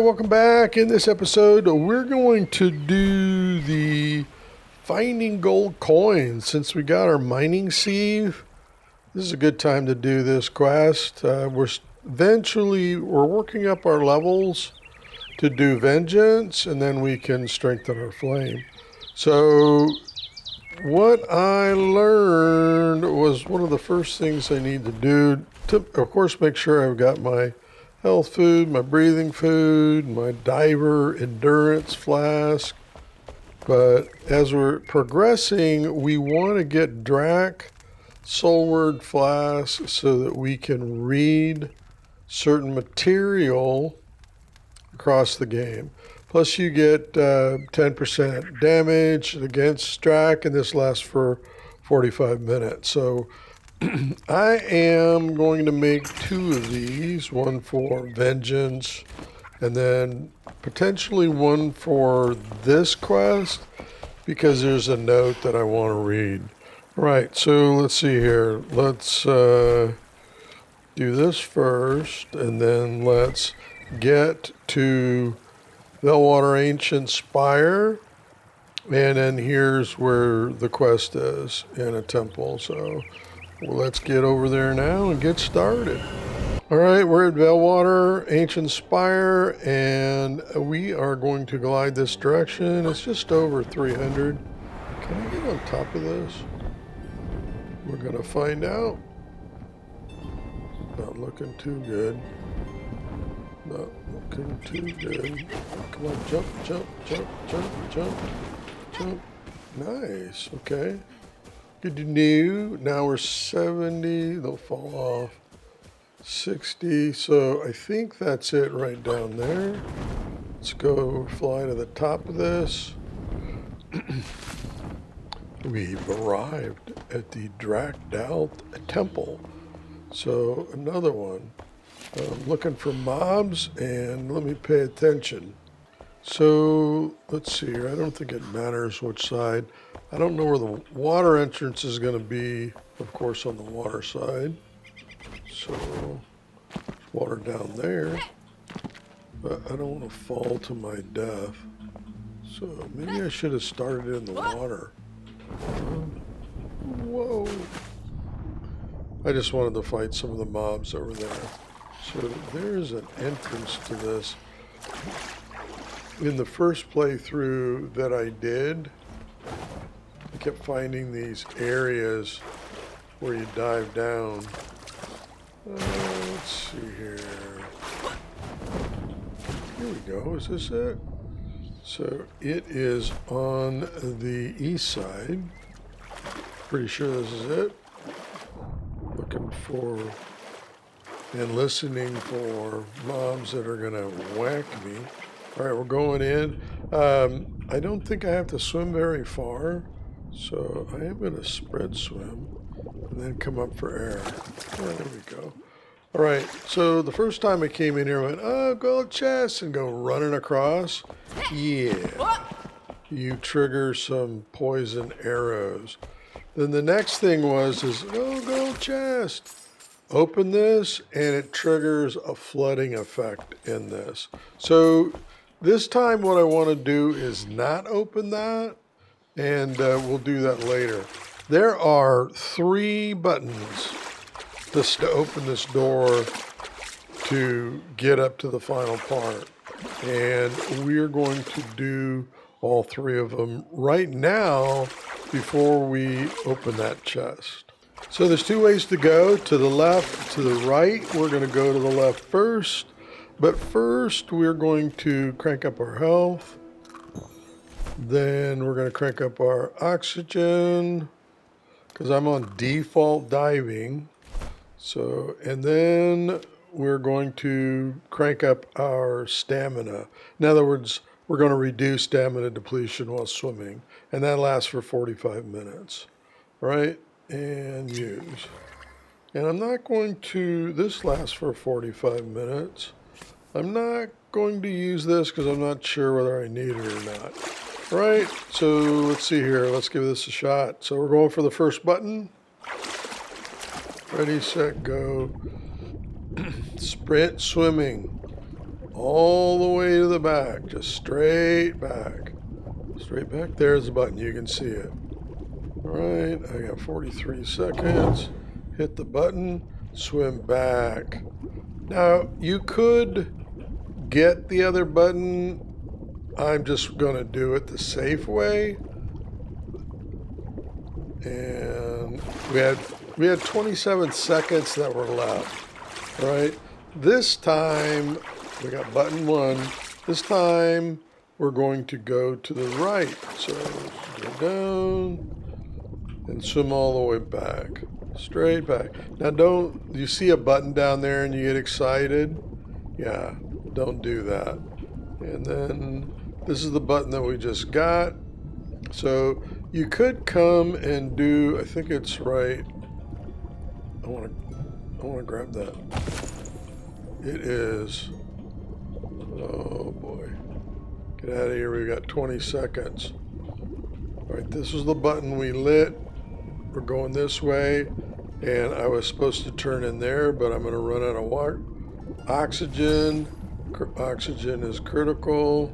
welcome back. In this episode, we're going to do the finding gold coins. Since we got our Mining Sieve, this is a good time to do this quest. We're working up our levels to do vengeance, and then we can strengthen our flame. So what I learned was one of the first things I need to do to, of course, make sure I've got my health food, my breathing food, my diver endurance flask. But as we're progressing, we want to get Drak Soulward flask so that we can read certain material across the game. Plus you get 10% damage against Drak, and this lasts for 45 minutes. So I am going to make 2 of these, one for vengeance and then potentially one for this quest because there's a note that I want to read. Right, so let's see here. Let's do this first, and then let's get to Bellwater Ancient Spire. And then here's where the quest is, in a temple. So let's get over there now and get started. All right, we're at Bellwater Ancient Spire, and we are going to glide this direction. It's just over 300. Can I get on top of this? We're going to find out. Not looking too good. Not looking too good. Come on, jump, jump, jump, jump, jump, jump. Nice, okay. Good to know. Now we're 70. They'll fall off. 60. So I think that's it right down there. Let's go fly to the top of this. We've arrived at the Drak Temple. So another one. I'm looking for mobs, and let me pay attention. So let's see here. I don't think it matters which side. I don't know where the water entrance is going to be, of course, on the water side. So water down there, but I don't want to fall to my death. So maybe I should have started in the water. Whoa. I just wanted to fight some of the mobs over there. So there's an entrance to this. In the first playthrough that I did, I kept finding these areas where you dive down. Let's see here. Here we go. Is this it? So it is on the east side. Pretty sure this is it. Looking for and listening for mobs that are going to whack me. All right, we're going in. I don't think I have to swim very far, so I am going to spread swim and then come up for air. Oh, there we go. All right, so the first time I came in here, I went, oh, gold chest, and go running across. Yeah, you trigger some poison arrows. Then the next thing is, oh, gold chest. Open this, and it triggers a flooding effect in this. So this time what I want to do is not open that, and we'll do that later. There are 3 buttons to open this door to get up to the final part. And we're going to do all 3 of them right now before we open that chest. So there's 2 ways to go, to the left, to the right. We're going to go to the left first. But first we're going to crank up our health. Then we're going to crank up our oxygen because I'm on default diving. So, and then we're going to crank up our stamina. In other words, we're going to reduce stamina depletion while swimming, and that lasts for 45 minutes, right? And use. And I'm not going to, this lasts for 45 minutes. I'm not going to use this because I'm not sure whether I need it or not. All right, so let's see here. Let's give this a shot. So we're going for the first button. Ready, set, go. Sprint swimming. all the way to the back, just straight back. Straight back. There's the button. You can see it. All right, I got 43 seconds. Hit the button, swim back. Now, you could get the other button. I'm just going to do it the safe way. And we had 27 seconds that were left. All right, this time we got button 1. This time we're going to go to the right. So go down and swim all the way back. Straight back. Now you see a button down there and you get excited? Yeah, don't do that. And then this is the button that we just got. So you could come and do, I think it's right. I want to grab that. It is, oh boy. Get out of here, we've got 20 seconds. All right, this was the button we lit. We're going this way, and I was supposed to turn in there, but I'm going to run out of water. Oxygen. Oxygen is critical.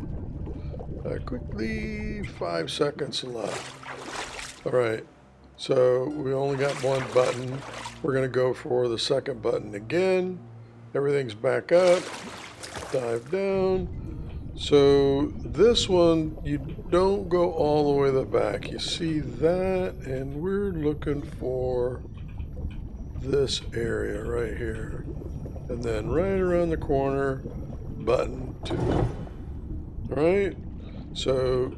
Quickly, 5 seconds left. All right, so we only got one button. We're going to go for the second button again. Everything's back up. Dive down. So this one, you don't go all the way to the back. You see that, and we're looking for this area right here. And then right around the corner, button 2. All right? So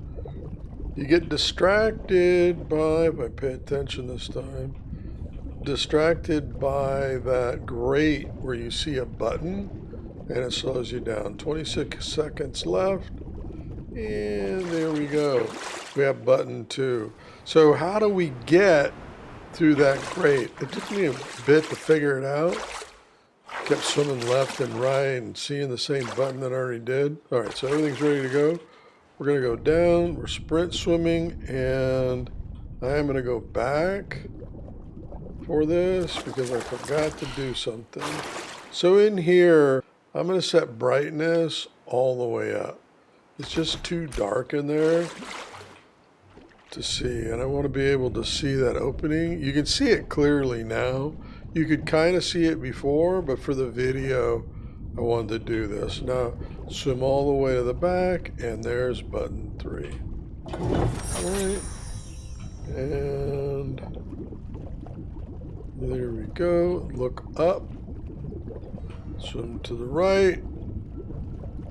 you get distracted by, if I pay attention this time, distracted by that grate where you see a button and it slows you down. 26 seconds left, and there we go. We have button 2. So how do we get through that grate? It took me a bit to figure it out. Kept swimming left and right and seeing the same button that I already did. All right, so everything's ready to go. We're gonna go down, we're sprint swimming, and I am gonna go back for this because I forgot to do something. So in here, I'm gonna set brightness all the way up. It's just too dark in there to see, and I wanna be able to see that opening. You can see it clearly now. You could kind of see it before, but for the video, I wanted to do this. Now, swim all the way to the back, and there's button 3. All right, and there we go. Look up, swim to the right.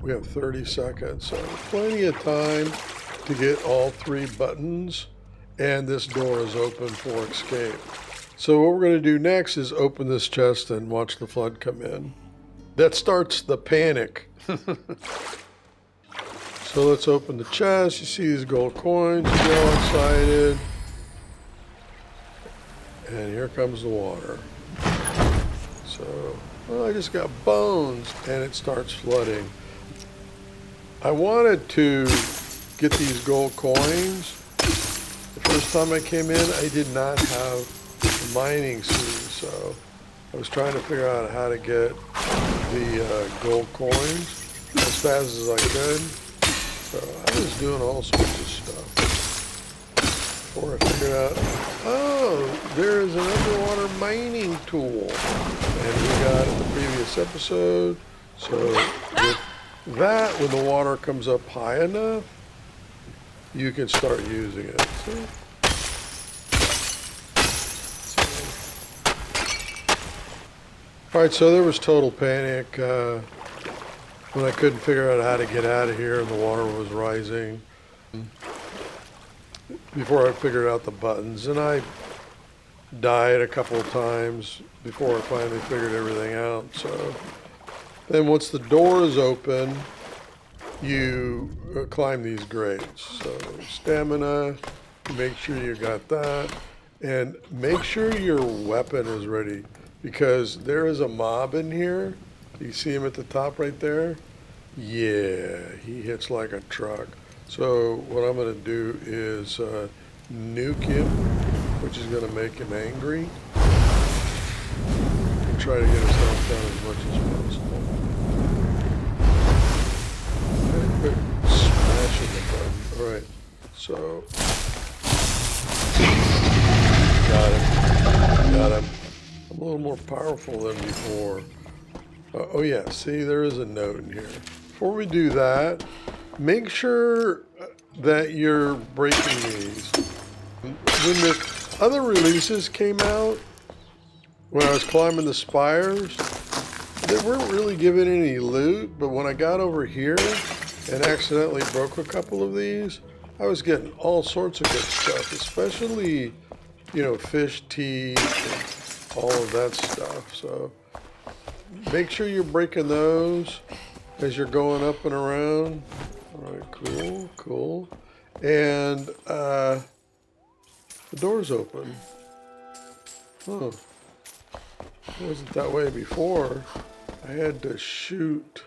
We have 30 seconds, so plenty of time to get all 3 buttons, and this door is open for escape. So what we're going to do next is open this chest and watch the flood come in. That starts the panic. So let's open the chest. You see these gold coins, you get all excited. And here comes the water. So, well, I just got bones, and it starts flooding. I wanted to get these gold coins. The first time I came in, I did not have the Mining Sieve, so I was trying to figure out how to get the gold coins as fast as I could. So I was doing all sorts of stuff before I figured out, oh, there's an underwater mining tool. And we got it in the previous episode. So with that, when the water comes up high enough, you can start using it. See? All right, so there was total panic when I couldn't figure out how to get out of here and the water was rising. Before I figured out the buttons, and I died a couple of times before I finally figured everything out. So then once the door is open, you climb these grates. So stamina, make sure you got that, and make sure your weapon is ready. Because there is a mob in here. You see him at the top right there? Yeah, he hits like a truck. So what I'm going to do is nuke him, which is going to make him angry. And try to get his health down as much as possible. Quit smashing the button. Alright, so. Got him. Got him. I'm a little more powerful than before. Oh yeah, see, there is a note in here. Before we do that, make sure that you're breaking these. When the other releases came out, when I was climbing the spires, they weren't really giving any loot, but when I got over here and accidentally broke a couple of these, I was getting all sorts of good stuff, especially, you know, fish teeth and all of that stuff. So make sure you're breaking those as you're going up and around. All right, cool, cool. And the door's open. Huh. It wasn't that way before. I had to shoot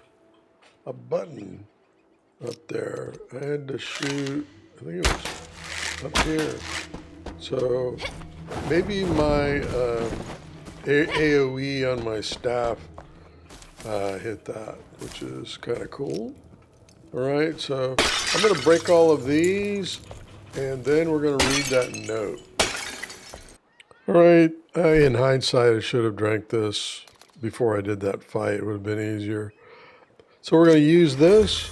a button up there. I had to shoot, I think it was up here. So maybe my AoE on my staff hit that, which is kind of cool. All right, so I'm going to break all of these, and then we're going to read that note. All right, in hindsight, I should have drank this before I did that fight. It would have been easier. So we're going to use this.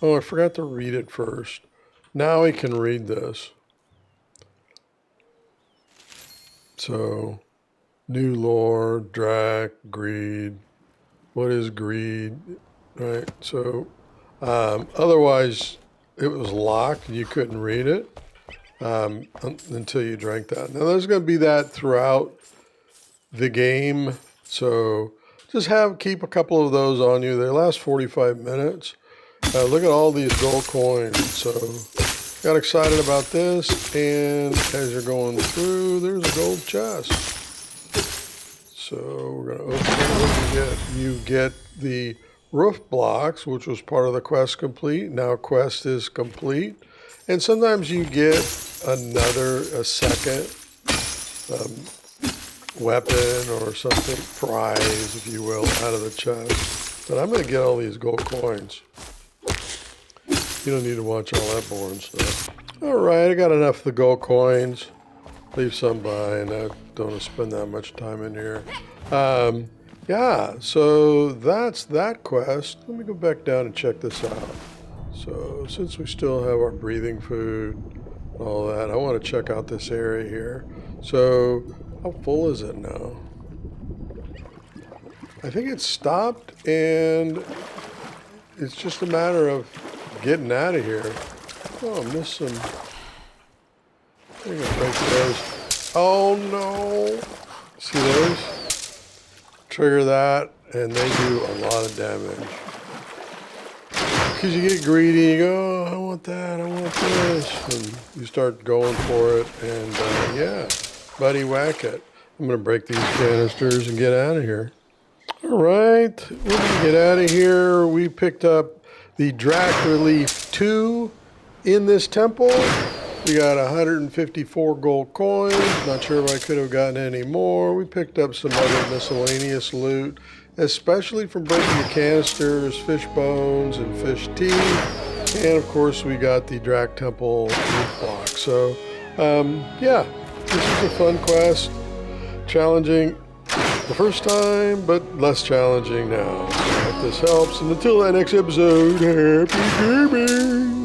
Oh, I forgot to read it first. Now I can read this. So, new lore, Drak, greed. What is greed? Right, so otherwise it was locked and you couldn't read it until you drank that. Now there's going to be that throughout the game, so just keep a couple of those on you. They last 45 minutes. Look at all these gold coins. So got excited about this, and as you're going through, there's a gold chest. So we're going to open it. You get the roof blocks, which was part of the quest complete. Now quest is complete. And sometimes you get a second weapon or something, prize, if you will, out of the chest. But I'm going to get all these gold coins. You don't need to watch all that boring stuff. All right, I got enough of the gold coins. Leave some behind. I don't want to spend that much time in here. Yeah, so that's that quest. Let me go back down and check this out. So since we still have our breathing food, all that, I want to check out this area here. So how full is it now? I think it stopped, and it's just a matter of getting out of here. Oh, I missed some. I think I'll break those. Oh no! See those? Trigger that, and they do a lot of damage. Because you get greedy, you go, oh, I want that, I want this, and you start going for it, and yeah, buddy, whack it. I'm going to break these canisters and get out of here. All right, we're going to get out of here. We picked up the Drak Relief 2 in this temple. We got 154 gold coins. Not sure if I could have gotten any more. We picked up some other miscellaneous loot, especially from breaking the canisters, fish bones, and fish teeth. And of course, we got the Drak Temple loot block. So, yeah, this is a fun quest. Challenging the first time, but less challenging now. I hope this helps. And until that next episode, happy gaming!